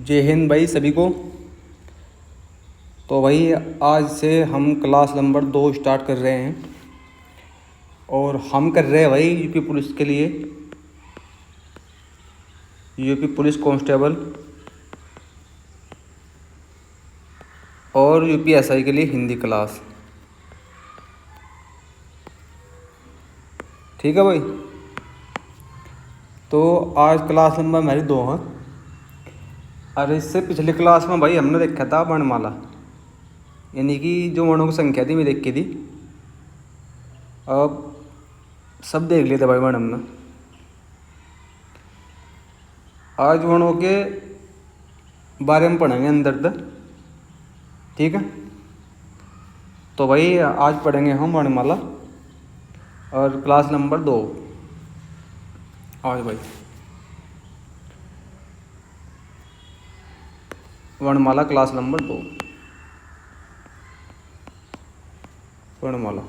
जय हिंद भाई सभी को। तो भाई आज से हम क्लास नंबर 2 स्टार्ट कर रहे हैं और हम कर रहे हैं भाई यूपी पुलिस के लिए, यूपी पुलिस कांस्टेबल और यूपी एसआई के लिए हिंदी क्लास। ठीक है भाई। तो आज क्लास नंबर हमारी 2 है। और इससे पिछली क्लास में भाई हमने देखा था वर्णमाला, यानी कि जो वर्णों की संख्या थी मैं देख की थी। अब सब देख लिए थे भाई वर्ण हमने। आज वर्णों के बारे में पढ़ेंगे अंदर तक। ठीक है। तो भाई आज पढ़ेंगे हम वर्णमाला और क्लास नंबर 2 आज भाई वर्णमाला क्लास नंबर 2 वर्णमाला।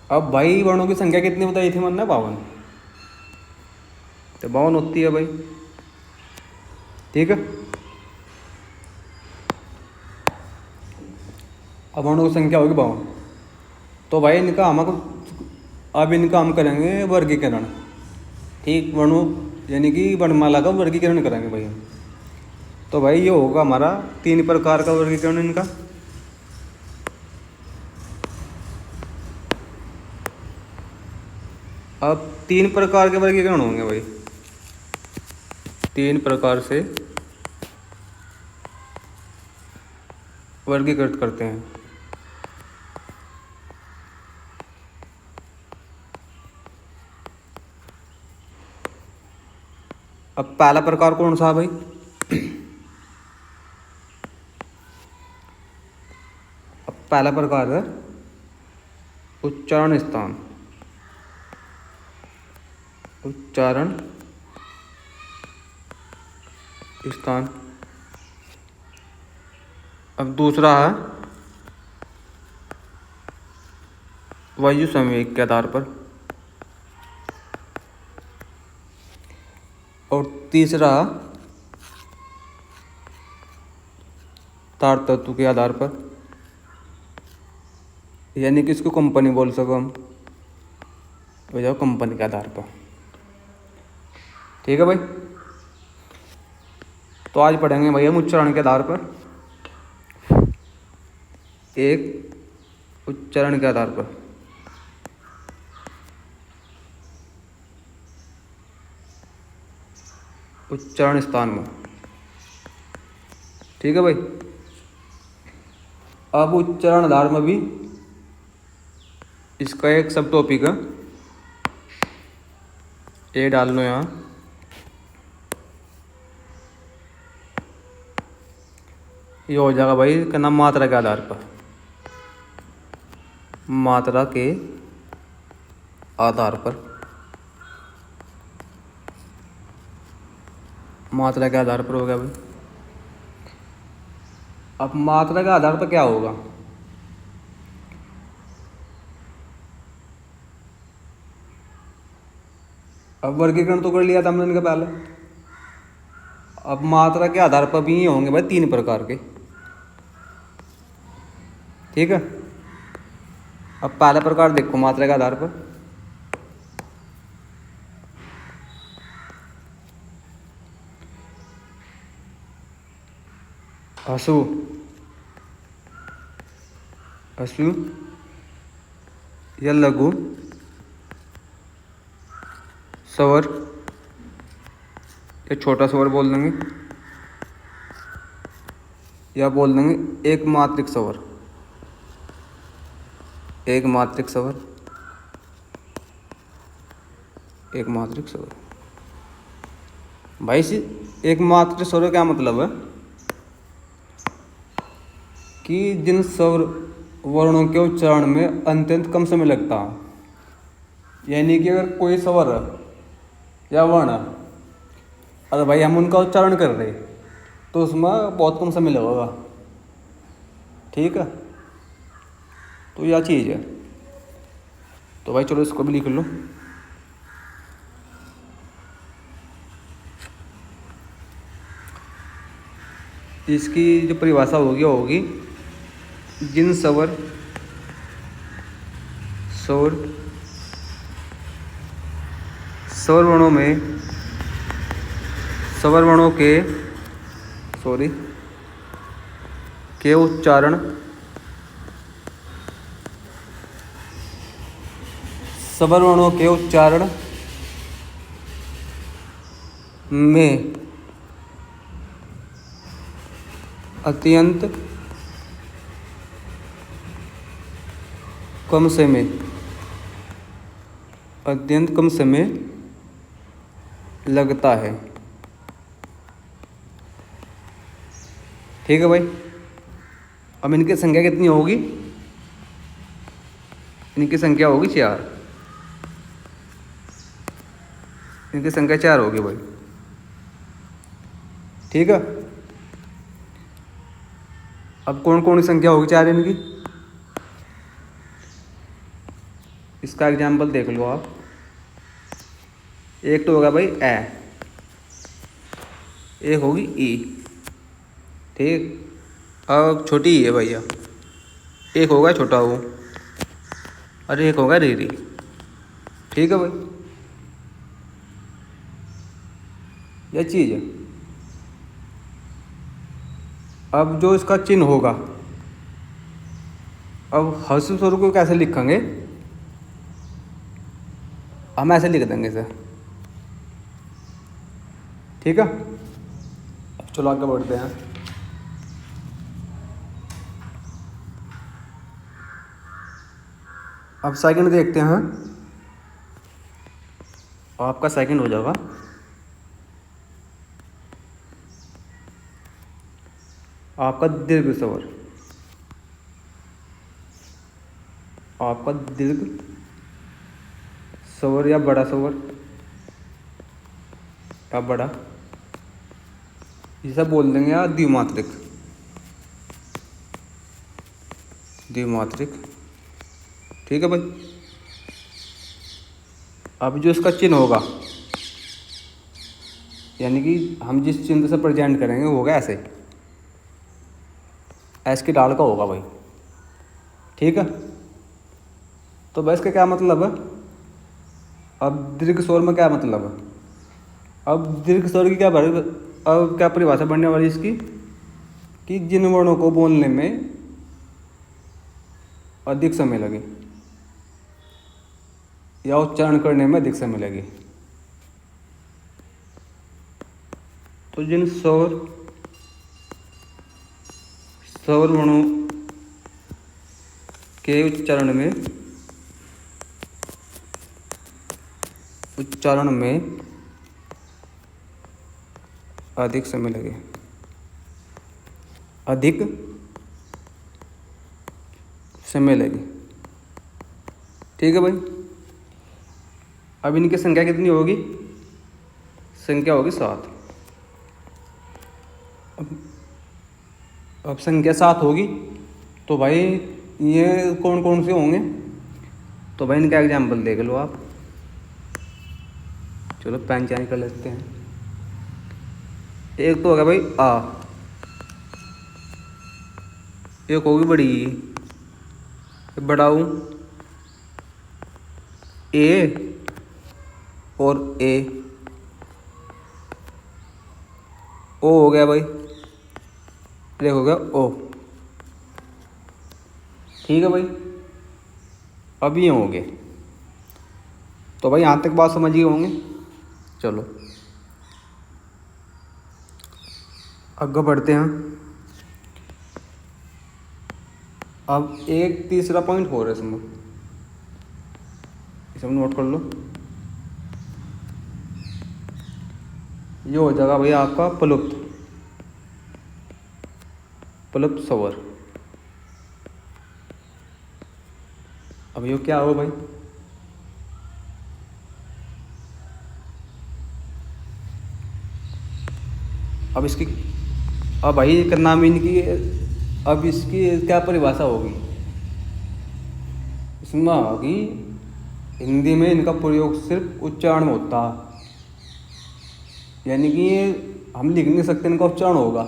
अब भाई वर्णों की संख्या कितनी बताई थी मैंने? 52। तो 52 होती है भाई। ठीक है। अब वर्णों की संख्या होगी 52। तो भाई इनका हम करेंगे वर्गीकरण। ठीक, वर्णों यानी कि वर्णमाला का वर्गीकरण करेंगे भाई हम। तो भाई ये होगा हमारा 3 प्रकार का वर्गीकरण इनका। अब 3 प्रकार के वर्गीकरण होंगे भाई, 3 प्रकार से वर्गीकृत करते हैं। अब पहला प्रकार कौन सा है भाई? अब पहला प्रकार है उच्चारण स्थान। उच्चारण स्थान। अब दूसरा है वायु संवेग के आधार पर। और तीसरा तार तत्व के आधार पर, यानी कि इसको कंपनी बोल सको हम, हो जाओ कंपनी के आधार पर। ठीक है भाई। तो आज पढ़ेंगे भाई हम उच्चारण के आधार पर। एक उच्चारण के आधार पर उच्चारण स्थान में। ठीक है भाई। अब उच्चारण आधार में भी इसका एक सब टॉपिक है, ये डाल लो यहाँ। ये हो जाएगा भाई क्या नाम, मात्रा के आधार पर। मात्रा के आधार पर, मात्रा के आधार पर हो गया भाई। अब मात्रा के आधार पर क्या होगा? अब वर्गीकरण तो कर लिया था हमने इनका पहले। अब मात्रा के आधार पर भी ये होंगे भाई 3 प्रकार के। ठीक है। अब पहला प्रकार देखो मात्रा के आधार पर। हसु, हसु या लघु स्वर या छोटा स्वर बोल देंगे, या बोल देंगे एक मात्रिक स्वर। एक मात्रिक स्वर, एक मात्रिक स्वर। भाई सी एक मात्रिक स्वर का क्या मतलब है कि जिन स्वर वर्णों के उच्चारण में अत्यंत कम समय लगता है, यानी कि अगर कोई स्वर है या वर्ण है, अगर भाई हम उनका उच्चारण कर रहे तो उसमें बहुत कम समय लगेगा। ठीक है। तो यह चीज़ है। तो भाई चलो इसको भी लिख लो। इसकी जो परिभाषा होगी वो होगी जिन स्वर स्वर स्वर वर्णों में स्वर वर्णों के उच्चारण स्वर वर्णों के उच्चारण में अत्यंत कम समय लगता है। ठीक है भाई। अब इनकी संख्या कितनी होगी? इनकी संख्या होगी 4। इनकी संख्या 4 होगी भाई। ठीक है। अब कौन कौन सी संख्या होगी 4 इनकी? इसका एग्जाम्पल देख लो आप। एक तो होगा भाई ए, एक होगी ई। ठीक। अब छोटी ही है भैया, एक होगा छोटा वो, और एक होगा री। ठीक है भाई, यह चीज़ है। अब जो इसका चिन्ह होगा, अब ह्रस्व स्वर को कैसे लिखेंगे? हम ऐसे लिख देंगे इसे। ठीक है। अब चलो आगे बढ़ते हैं। अब सेकंड देखते हैं। आपका सेकंड हो जाएगा आपका दीर्घ स्वर। आपका दीर्घ स्वर या बड़ा स्वर या बड़ा, ये सब बोल देंगे या द्विमात्रिक। ठीक है भाई। अब जो इसका चिन्ह होगा, यानी कि हम जिस चिन्ह से प्रेजेंट करेंगे वो होगा ऐसे, ऐस की डाल का होगा भाई। ठीक है। तो भाई इसका क्या मतलब है? अब दीर्घ स्वर में क्या मतलब है? अब दीर्घ स्वर की अब क्या परिभाषा बनने वाली इसकी, कि जिन वर्णों को बोलने में अधिक समय लगे या उच्चारण करने में अधिक समय लगे। तो जिन स्वर वर्णों के उच्चारण में अधिक समय लगे, ठीक है भाई। अब इनकी संख्या कितनी होगी? संख्या होगी 7। अब संख्या 7 होगी तो भाई ये कौन कौन से होंगे? तो भाई इनका एग्जाम्पल देख लो आप। चलो पहचान कर लेते हैं। एक तो होगा भाई आ, एक होगी बड़ी बड़ाऊ ए और ए। ओ हो गया भाई, ये हो गया ओ। ठीक है भाई। अब ये हो गए। तो भाई यहाँ तक बात समझ गए होंगे। चलो आगे बढ़ते हैं। अब एक तीसरा पॉइंट हो रहा है इसमें, इसे नोट कर लो। ये हो जाएगा भैया आपका प्लुप्त स्वर। अब ये क्या हो भाई? अब इसकी भाई करना में इनकी, अब इसकी क्या परिभाषा होगी? इसमें होगी हिंदी में इनका प्रयोग सिर्फ उच्चारण में होता है, यानी कि हम लिख नहीं सकते, इनका उच्चारण होगा।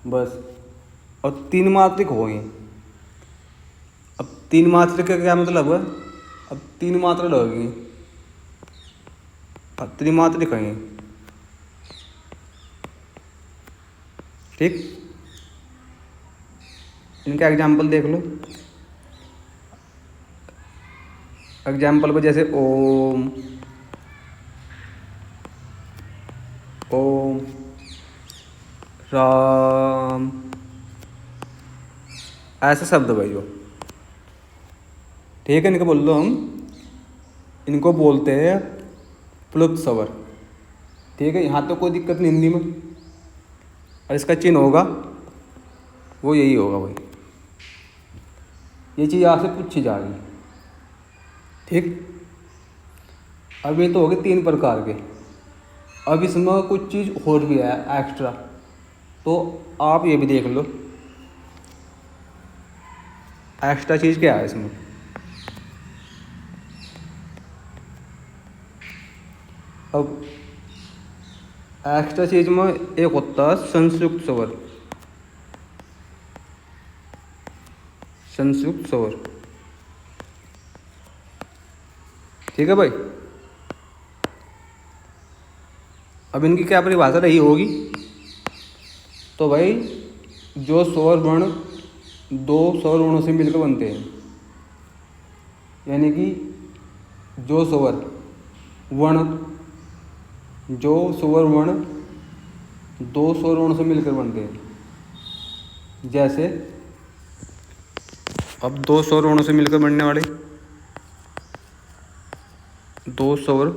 बस। और 3 मात्रिक हो गई। अब 3 मात्रिक का क्या मतलब है? अब 3 मात्रा लगेगी, अब त्रिमात्रिक है ये। ठीक, इनका एग्जाम्पल देख लो। एग्जाम्पल पर जैसे ओम, ओम, राम, ऐसे शब्द भाई जो, ठीक है, इनको बोल लो हम, इनको बोलते हैं प्लुप्त स्वर। ठीक है, यहाँ तो कोई दिक्कत नहीं हिंदी में। और इसका चिन्ह होगा वो यही होगा भाई। ये चीज़ आपसे पूछी जा रही। ठीक, अब ये तो हो गए 3 प्रकार के। अब इसमें कुछ चीज़ और भी है एक्स्ट्रा, तो आप ये भी देख लो एक्स्ट्रा चीज़ क्या है इसमें। अब एक्स्ट्रा चीज में एक होता है संयुक्त स्वर। संयुक्त स्वर, ठीक है भाई। अब इनकी क्या परिभाषा रही होगी? तो भाई जो स्वर वर्ण 2 स्वर वर्णों से मिलकर बनते हैं, यानी कि जो स्वर वर्ण 2 स्वर वर्णों से मिलकर बनते हैं। जैसे अब 2 स्वर वर्णों से मिलकर बनने वाले 2 स्वर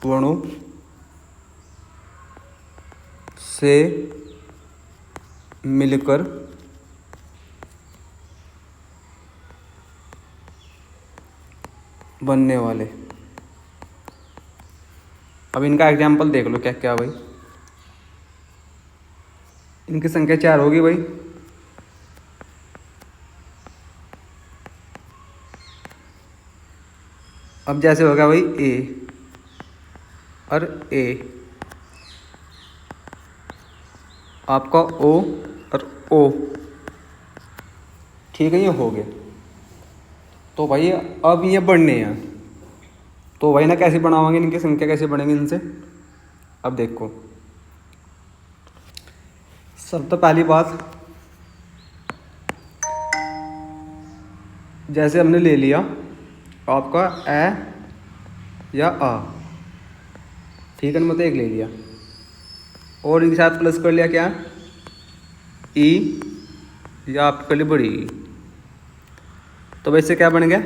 वर्णों से मिलकर बनने वाले। अब इनका एग्जाम्पल देख लो क्या क्या भाई। इनकी संख्या 4 होगी भाई। अब जैसे होगा भाई ए और ए, आपका ओ और ओ, ठीक है, ये हो गए। तो भाई अब ये बढ़ने हैं, तो भाई ना कैसे बनावांगे, इनकी संख्या कैसे बढ़ेंगे इनसे। अब देखो, सब तो पहली बात, जैसे हमने ले लिया आपका ए या आ, ठीक है, मतलब एक ले लिया और इनके साथ प्लस कर लिया क्या, ई, या आपके लिए बड़ी ई। तो वैसे क्या बन गया,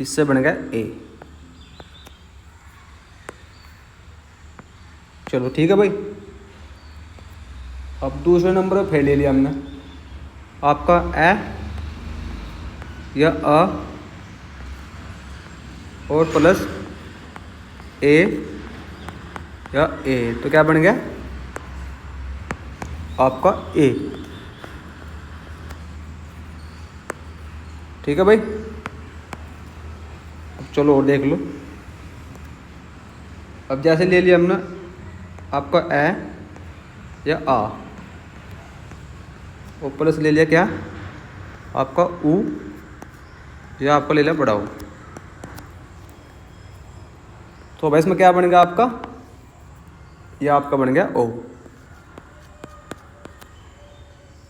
इससे बन गया ए। चलो ठीक है भाई। अब दूसरे नंबर पर फिर ले लिया हमने आपका ए या आ और प्लस ए या ए, तो क्या बन गया आपका ए। ठीक है भाई। अब चलो और देख लो। अब जैसे ले लिया हमने आपका ए या आ और प्लस ले लिया क्या आपका ऊ या आपका ले लिया बड़ा ऊ। तो भाई इसमें क्या बन गया आपका, यह आपका बन गया ओ।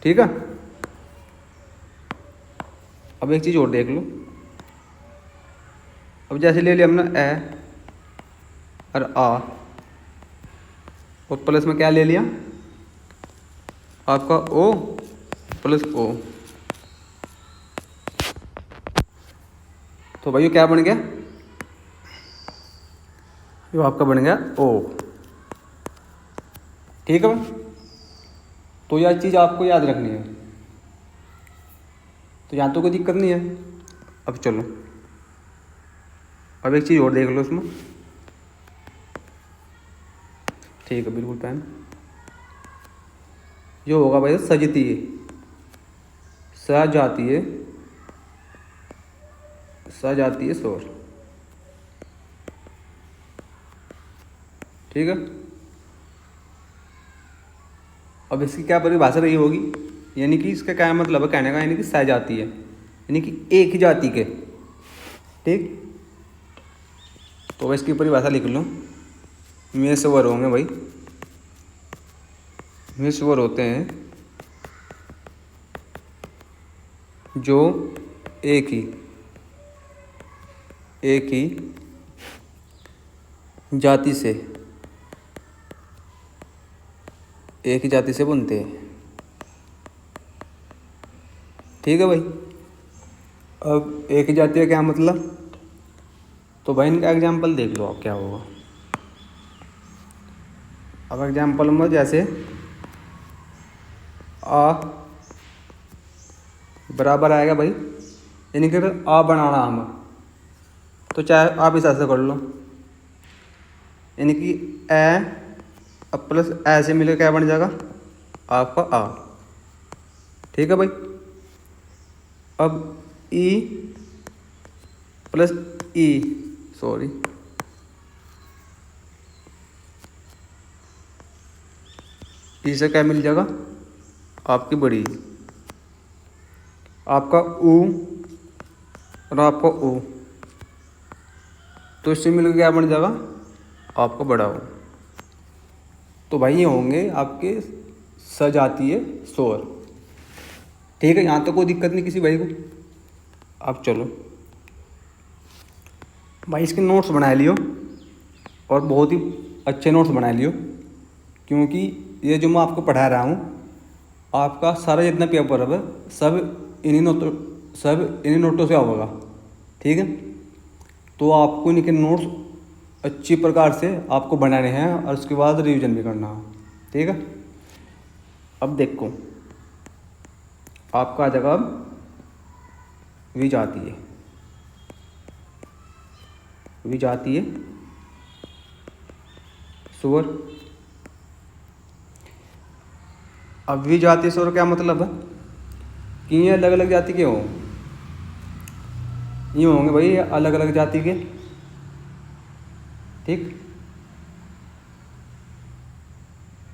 ठीक है। अब एक चीज़ और देख लो। अब जैसे ले लिया हमने ए और आ और प्लस में क्या ले लिया आपका ओ प्लस ओ, तो भाई ये क्या बन गया, ये आपका बन गया ओ। ठीक है भाई। तो यह चीज़ आपको याद रखनी है, तो यहाँ तो कोई दिक्कत नहीं है। अब चलो अब एक चीज़ और देख लो इसमें। ठीक है, बिल्कुल पैन जो होगा भाई सजती है, सजाती है, सजाती है शोर। ठीक है। अब इसकी क्या परिभाषा रही होगी, यानी कि इसका क्या मतलब है कहने का, यानी कि सहजातीय, यानी कि एक ही जाति के। ठीक, तो इसकी परिभाषा लिख लो। में स्वर होंगे भाई, में स्वर होते हैं जो एक ही जाति से बनते हैं। ठीक है भाई। अब एक ही जाति का क्या मतलब, तो भाई इनका एग्जाम्पल देख लो आप क्या होगा। अब एग्जाम्पल में जैसे आ बराबर आएगा भाई, यानी कि अगर आ बनाना हम, तो चाहे आप इस ऐसे कर लो, यानी कि ए अब प्लस ऐसे मिलकर क्या बन जाएगा आपका आ। ठीक है भाई। अब ई प्लस ई, सॉरी, ई से क्या मिल जाएगा आपकी बड़ी, आपका ऊ और आपका ऊ, तो इससे मिलकर क्या बन जाएगा आपका बड़ा ऊ। तो भाई ये होंगे आपके सजातीय स्वर। ठीक है, यहाँ तो कोई दिक्कत नहीं किसी भाई को। अब चलो भाई इसके नोट्स बना लियो, और बहुत ही अच्छे नोट्स बना लियो, क्योंकि ये जो मैं आपको पढ़ा रहा हूँ, आपका सारा जितना पेपर है सब इन्हीं नोटों से होगा। ठीक है, तो आपको इनके नोट्स अच्छी प्रकार से आपको बनाने हैं, और उसके बाद रिवीजन भी करना है। ठीक है, अब देखो आपका आ जाएगा अब विजातीय स्वर। अब विजातीय स्वर क्या मतलब है कि ये अलग अलग जाति के हों, ये होंगे भाई अलग अलग जाति के। ठीक,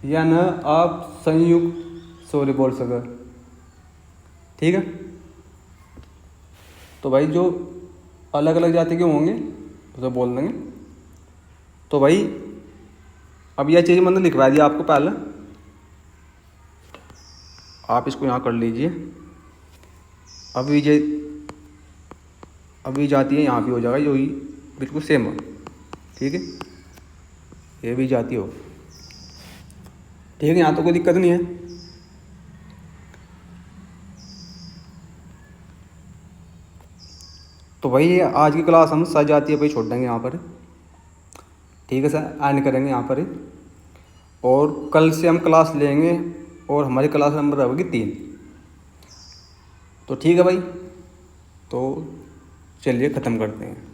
या न आप संयुक्त स्वर बोल सके। ठीक है, तो भाई जो अलग अलग जाति के होंगे उसे बोल देंगे। तो भाई अब यह चीज़ मैंने लिखवा दिया आपको पहले, आप इसको यहाँ कर लीजिए। अभी जाती है यहाँ भी हो जाएगा, जो ही बिल्कुल सेम है। ठीक है, ये भी जाती हो। ठीक है, यहाँ तो कोई दिक्कत नहीं है। तो भाई आज की क्लास हम सजातीय पे छोड़ देंगे यहाँ पर। ठीक है सर, एंड करेंगे यहाँ पर ही, और कल से हम क्लास लेंगे, और हमारी क्लास नंबर होगी 3। तो ठीक है भाई, तो चलिए ख़त्म करते हैं।